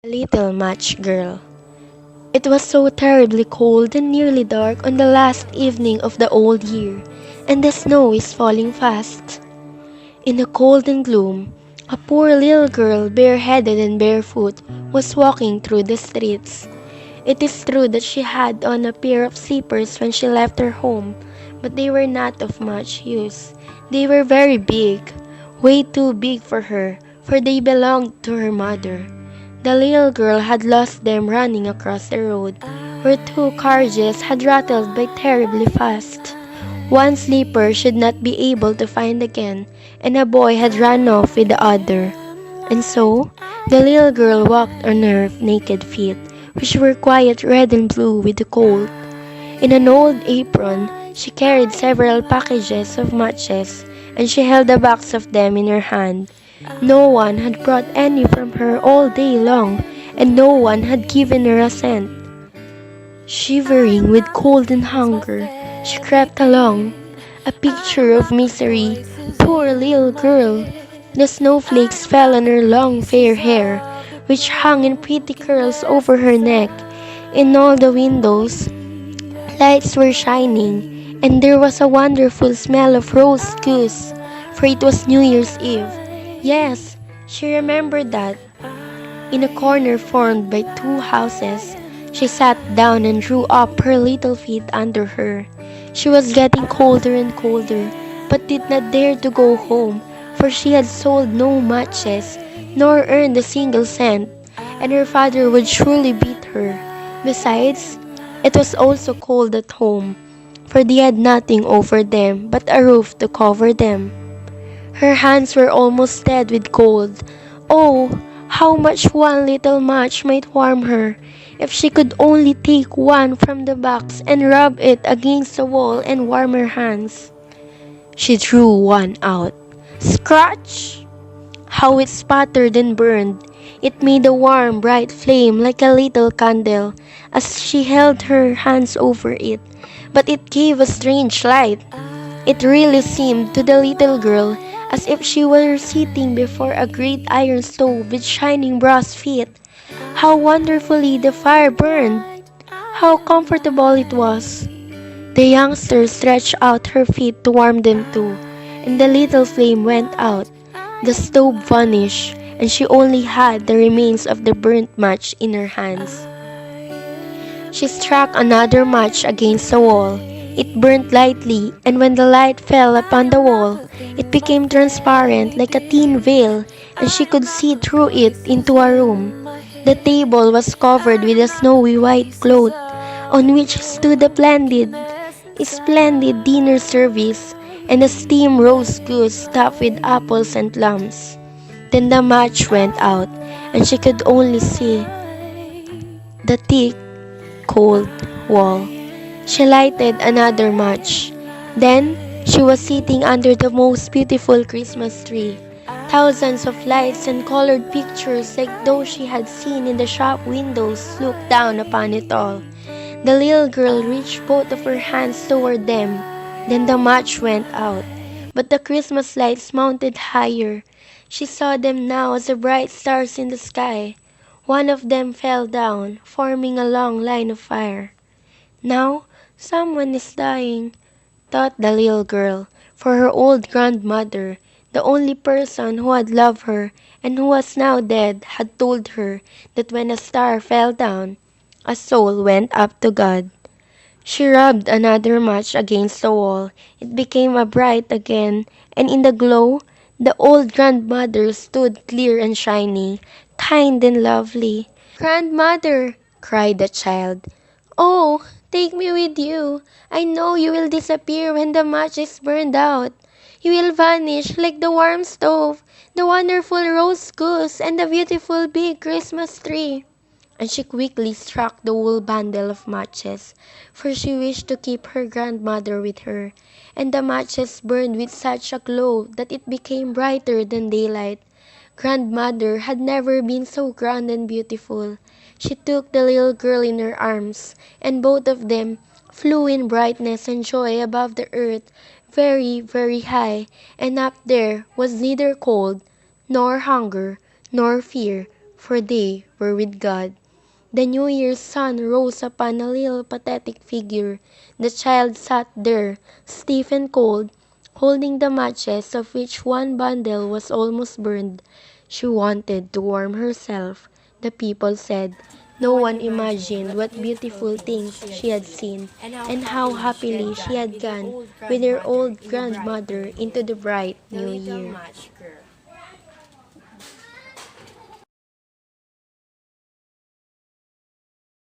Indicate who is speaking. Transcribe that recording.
Speaker 1: Little Match Girl. It was so terribly cold and nearly dark on the last evening of the old year, and the snow is falling fast. In the cold and gloom, a poor little girl, bareheaded and barefoot, was walking through the streets. It is true that she had on a pair of slippers when she left her home, but they were not of much use. They were very big, way too big for they belonged to her mother. The little girl had lost them running across the road, where two carriages had rattled by terribly fast. One slipper should not be able to find again, and a boy had run off with the other. And so, the little girl walked on her naked feet, which were quite red and blue with the cold. In an old apron, she carried several packages of matches, and she held a box of them in her hand. No one had brought any from her all day long, and no one had given her a cent. Shivering with cold and hunger, she crept along, a picture of misery. Poor little girl! The snowflakes fell on her long fair hair, which hung in pretty curls over her neck. In all the windows, lights were shining, and there was a wonderful smell of roast goose, for it was New Year's Eve. Yes, she remembered that. In a corner formed by two houses, she sat down and drew up her little feet under her. She was getting colder and colder, but did not dare to go home, for she had sold no matches, nor earned a single cent, and her father would surely beat her. Besides, it was also cold at home, for they had nothing over them but a roof to cover them. Her hands were almost dead with cold. Oh, how much one little match might warm her, if she could only take one from the box and rub it against the wall and warm her hands. She drew one out. Scratch! How it sputtered and burned! It made a warm, bright flame like a little candle as she held her hands over it, but it gave a strange light. It really seemed to the little girl as if she were sitting before a great iron stove with shining brass feet. How wonderfully the fire burned! How comfortable it was! The youngster stretched out her feet to warm them too, and the little flame went out. The stove vanished, and she only had the remains of the burnt match in her hands. She struck another match against the wall. It burnt lightly, and when the light fell upon the wall, it became transparent like a thin veil, and she could see through it into a room. The table was covered with a snowy white cloth, on which stood a splendid dinner service, and a steamed roast goose stuffed with apples and plums. Then the match went out, and she could only see the thick, cold wall. She lighted another match. Then she was sitting under the most beautiful Christmas tree. Thousands of lights and colored pictures like those she had seen in the shop windows looked down upon it all. The little girl reached both of her hands toward them. Then the match went out, but the Christmas lights mounted higher. She saw them now as the bright stars in the sky. One of them fell down, forming a long line of fire. Now someone is dying, thought the little girl, for her old grandmother, the only person who had loved her and who was now dead, had told her that when a star fell down, a soul went up to God. She rubbed another match against the wall. It became a bright again, and in the glow, the old grandmother stood clear and shining, kind and lovely. "Grandmother!" cried the child. "Oh, take me with you. I know you will disappear when the match is burned out. You will vanish like the warm stove, the wonderful roast goose, and the beautiful big Christmas tree." And she quickly struck the wool bundle of matches, for she wished to keep her grandmother with her, and the matches burned with such a glow that it became brighter than daylight. Grandmother had never been so grand and beautiful. She took the little girl in her arms, and both of them flew in brightness and joy above the earth, very, very high, and up there was neither cold, nor hunger, nor fear, for they were with God. The New Year's sun rose upon a little pathetic figure. The child sat there, stiff and cold, holding the matches, of which one bundle was almost burned. She wanted to warm herself, the people said. No one imagined what beautiful things she had seen, and how happily she had gone with her old grandmother into the bright new year.